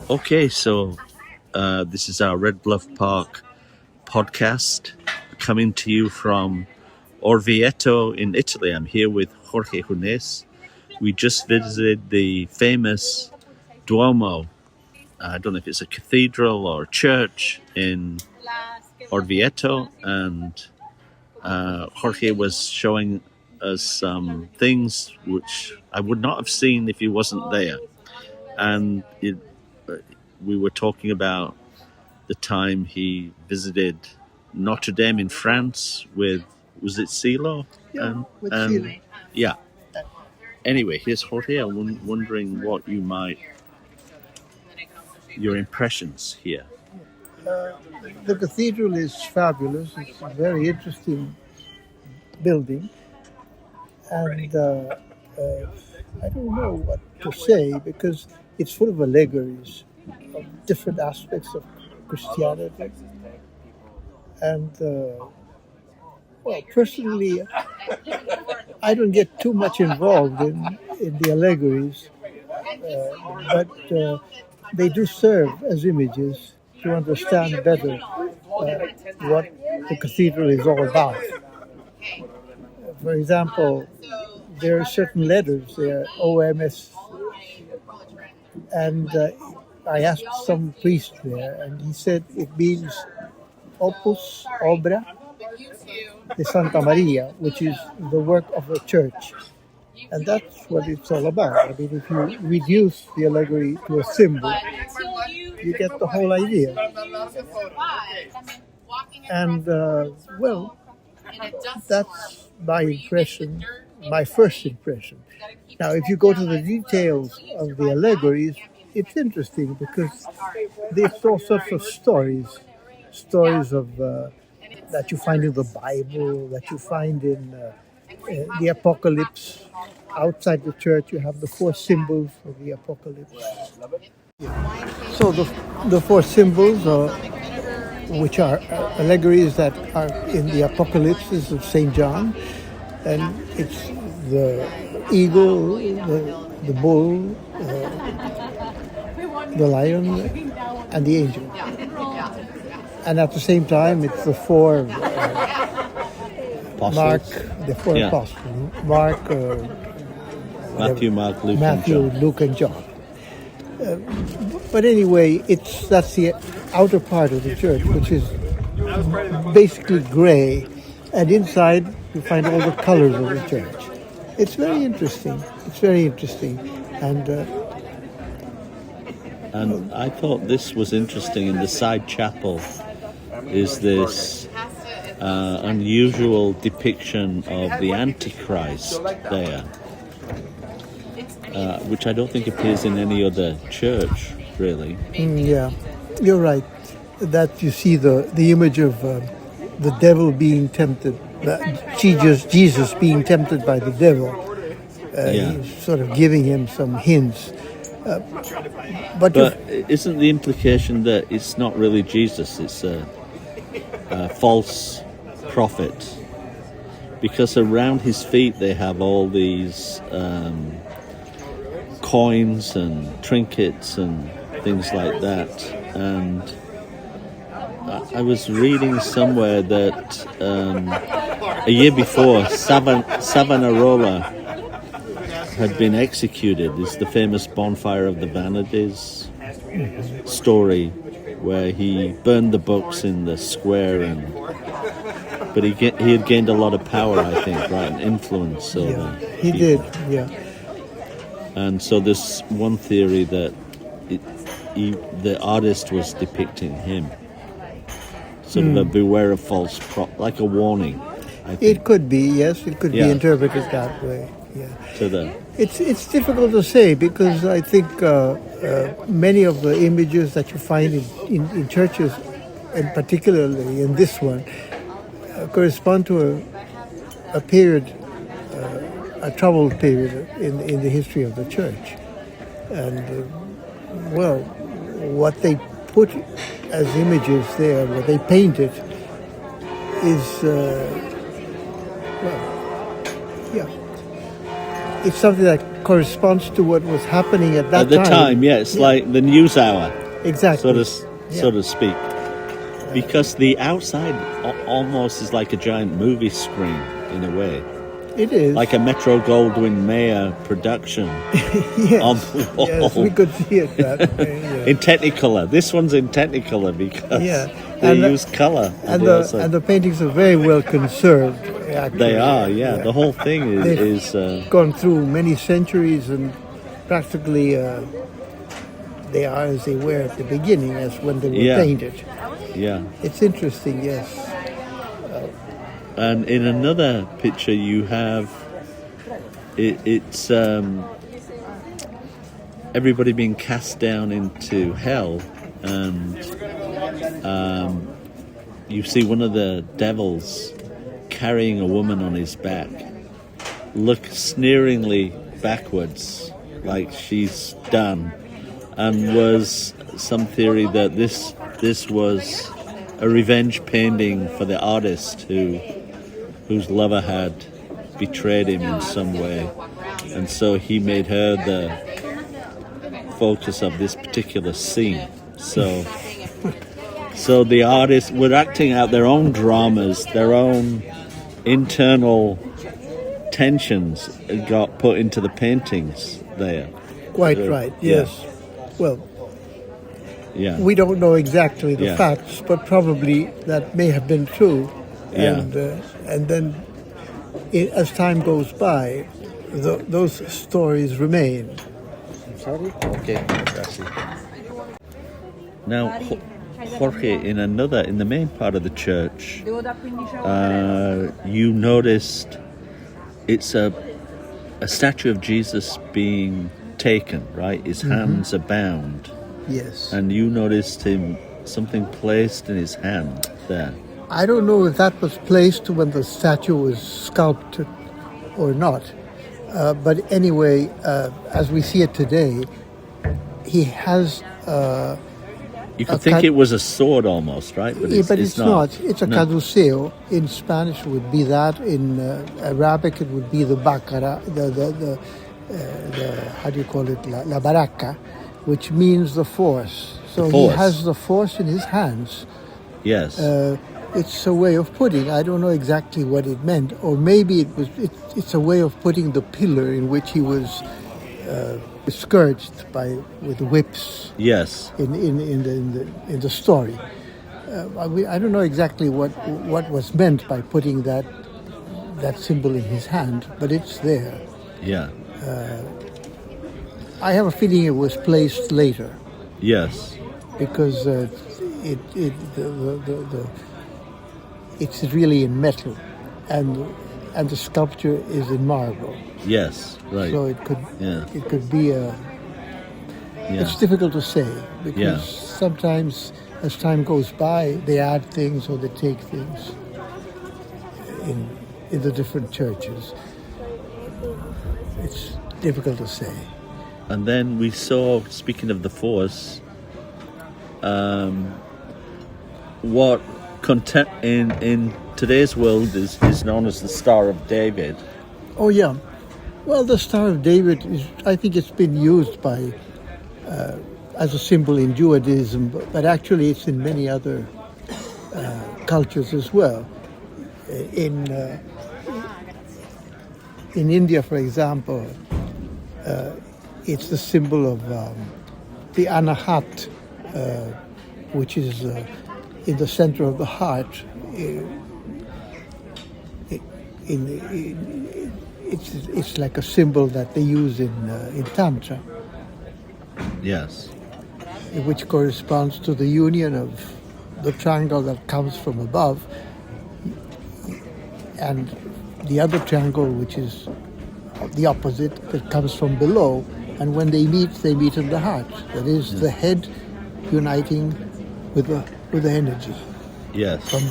Okay, so this is our Red Bluff Park podcast coming to you from Orvieto in Italy. I'm here with Jorge Huneeus. We just visited the famous Duomo. I don't know if it's a cathedral or a church in Orvieto, and Jorge was showing us some things which I would not have seen if he wasn't there. And we were talking about the time he visited Notre Dame in France with, was it Silo? Yeah, with Silo. Yeah. Anyway, here's Jorge. I'm wondering what your impressions here. The cathedral is fabulous. It's a very interesting building. And I don't know what to say because it's full of allegories of different aspects of Christianity. And, well, personally, I don't get too much involved in the allegories, but they do serve as images to understand better what the cathedral is all about. For example, there are certain letters there, OMS, and I asked some priest there, and he said it means Opus Obra de Santa Maria, which is the work of the church. And that's what it's all about. I mean, if you reduce the allegory to a symbol, you get the whole idea. And, well, that's my impression, my first impression. Now, if you go to the details of the allegories, it's interesting because there's all sorts of stories of that you find in the Bible, that you find in the Apocalypse. Outside the church, you have the four symbols of the Apocalypse. So the four symbols, which are allegories that are in the Apocalypse of St. John, and it's the eagle, the bull, the lion, and the angel. And at the same time, it's the four apostles. Mark, Matthew, Mark, Luke, Luke, and John. But anyway, that's the outer part of the church, which is basically gray, and inside you find all the colors of the church. It's very interesting. And I thought this was interesting. In the side chapel is this unusual depiction of the Antichrist there, which I don't think appears in any other church, really. Yeah, you're right. That you see the image of the devil being tempted, Jesus being tempted by the devil. He's sort of giving him some hints. But isn't the implication that it's not really Jesus, it's a false prophet? Because around his feet they have all these coins and trinkets and things like that. And I was reading somewhere that a year before Savonarola had been executed. Is the famous bonfire of the vanities story, where he burned the books in the square, but he had gained a lot of power, I think, right, and influence over he people. did, yeah. And so there's one theory that the artist was depicting him, sort of a beware of false like a warning, I think. It could be, yes, it could be interpreted that way. Yeah. It's difficult to say because I think many of the images that you find in churches, and particularly in this one, correspond to a period, a troubled period in the history of the church. And, well, what they put as images there, what they painted, is, it's something that corresponds to what was happening at that At the time, yeah, it's like the news hour, exactly, so to speak. Because the outside almost is like a giant movie screen in a way. It is like a Metro-Goldwyn-Mayer production yes, on the wall. yes, we could see it that way. Yeah. In Technicolor. This one's in Technicolor because they use color. And the paintings are very well conserved, actually. They are, yeah. The whole thing is gone through many centuries, and practically they are as they were at the beginning, as when they were painted. Yeah. It's interesting, yes. And in another picture you have it's everybody being cast down into hell, and you see one of the devils carrying a woman on his back, look sneeringly backwards like she's done, and was some theory that this was a revenge painting for the artist whose lover had betrayed him in some way, and so he made her the focus of this particular scene. So the artists were acting out their own dramas, their own internal tensions got put into the paintings there. Quite right, yes. Well, we don't know exactly the facts, but probably that may have been true. And then, as time goes by, those stories remain. Sorry? Okay, gracias. Now, Jorge, in the main part of the church, you noticed it's a statue of Jesus being taken, right? His hands are bound. Yes. And you noticed something placed in his hand there. I don't know if that was placed when the statue was sculpted or not. But anyway, as we see it today, he has... you could think it was a sword almost, right? But it's not. It's a caduceo. In Spanish it would be that. In Arabic it would be the baccara, the how do you call it? La baraca, which means the force. So he has the force in his hands. Yes. It's a way of putting. I don't know exactly what it meant, or maybe it's a way of putting the pillar in which he was scourged with whips. Yes. In the story, I don't know exactly what was meant by putting that symbol in his hand, but it's there. Yeah. I have a feeling it was placed later. Yes. Because it's really in metal, and the sculpture is in marble. Yes, right. So it could be It's difficult to say, because sometimes as time goes by, they add things or they take things in the different churches. It's difficult to say. And then we saw, speaking of the force, what in today's world is known as the Star of David. Oh yeah, well, the Star of David I think it's been used as a symbol in Judaism, but actually it's in many other cultures as well. In India, for example, it's the symbol of the anahat, which is in the center of the heart. It's like a symbol that they use in Tantra. Yes. Which corresponds to the union of the triangle that comes from above and the other triangle, which is the opposite, that comes from below. And when they meet in the heart. That is the head uniting with the energy. Yes. From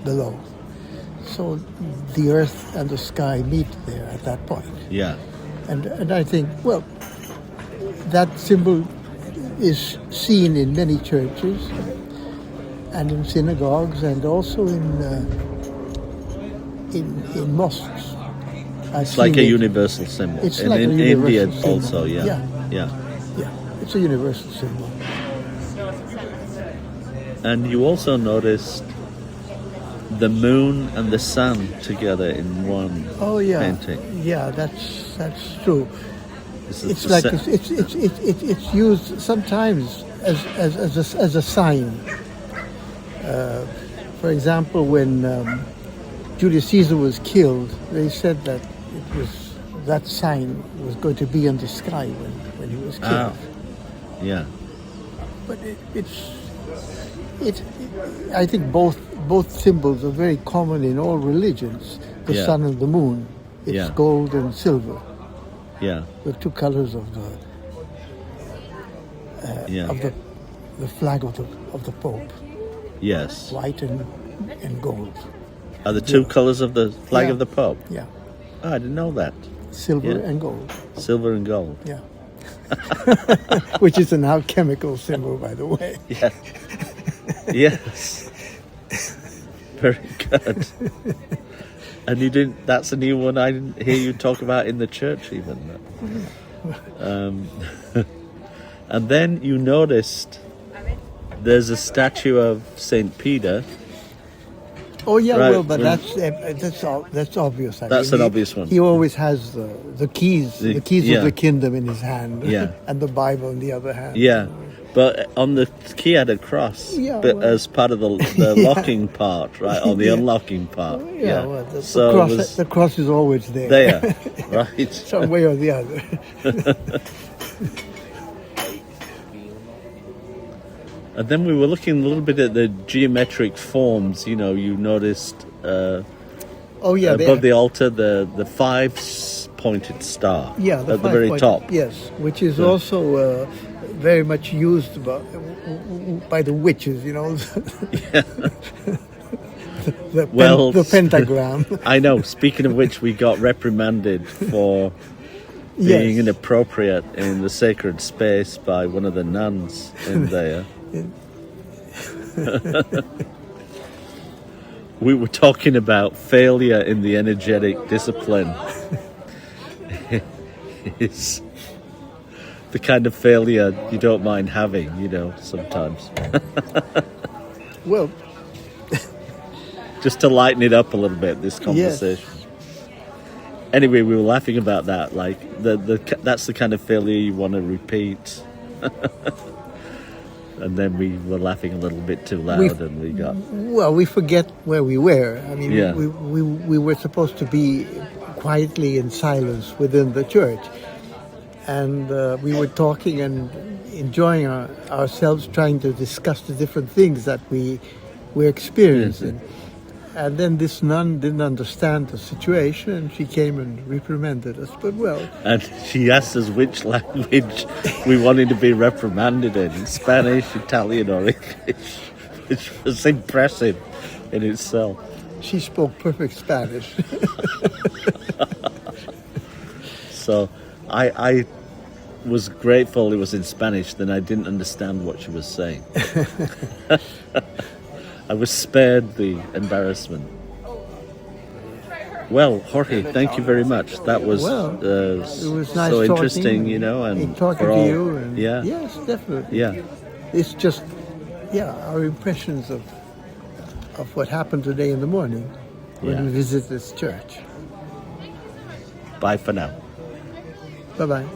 below. So the earth and the sky meet there at that point. Yeah. And I think, well, that symbol is seen in many churches and in synagogues and also in mosques. It's like a universal symbol. It's and like in a universal India symbol. also, yeah. Yeah. It's a universal symbol. And you also noticed the moon and the sun together in one painting. Yeah, that's true. It's Like it's used sometimes as a sign. For example, when Julius Caesar was killed, they said that that sign was going to be in the sky when he was killed. Yeah. But I think both symbols are very common in all religions. The sun and the moon. It's gold and silver. Yeah. The two colors of the flag of the Pope. Yes. White and gold. Are the two colors of the flag of the Pope? Yeah. Oh, I didn't know that. Silver and gold. Silver and gold. Yeah. Which is an alchemical symbol, by the way. Yeah. Yes. Very good. And you didn't. That's a new one I didn't hear you talk about in the church even. And then you noticed there's a statue of Saint Peter. Oh yeah, right, well, but that's obvious. That's an obvious one. He always has the keys, the keys of the kingdom in his hand, and the Bible in the other hand. Yeah, but on the key had a cross, as part of the locking part, right, or the unlocking part. Well, the cross is always there. There, right, some way or the other. And then we were looking a little bit at the geometric forms. You know, you noticed above the altar the 5-pointed star. Yeah, at the very top. Yes, which is also very much used by the witches. You know, the pentagram. I know. Speaking of which, we got reprimanded for being inappropriate in the sacred space by one of the nuns in there. We were talking about failure in the energetic discipline. It's the kind of failure you don't mind having, you know, sometimes. Well, just to lighten it up a little bit, this conversation. Yes. Anyway, we were laughing about that, like that's the kind of failure you want to repeat. And then we were laughing a little bit too loud, and we got... Well, we forget where we were. I mean, we were supposed to be quietly in silence within the church. And we were talking and enjoying ourselves, trying to discuss the different things that we were experiencing. Yes. And then this nun didn't understand the situation, and she came and reprimanded us. But and she asked us which language we wanted to be reprimanded in: Spanish, Italian, or English, which was impressive in itself. She spoke perfect Spanish. So, I was grateful it was in Spanish. Then I didn't understand what she was saying. I was spared the embarrassment. Well, Jorge, thank you very much. That was it was nice so interesting, you know, and talking to you. And yes, definitely. Yeah, it's just our impressions of what happened today in the morning when we visit this church. Bye for now. Bye-bye.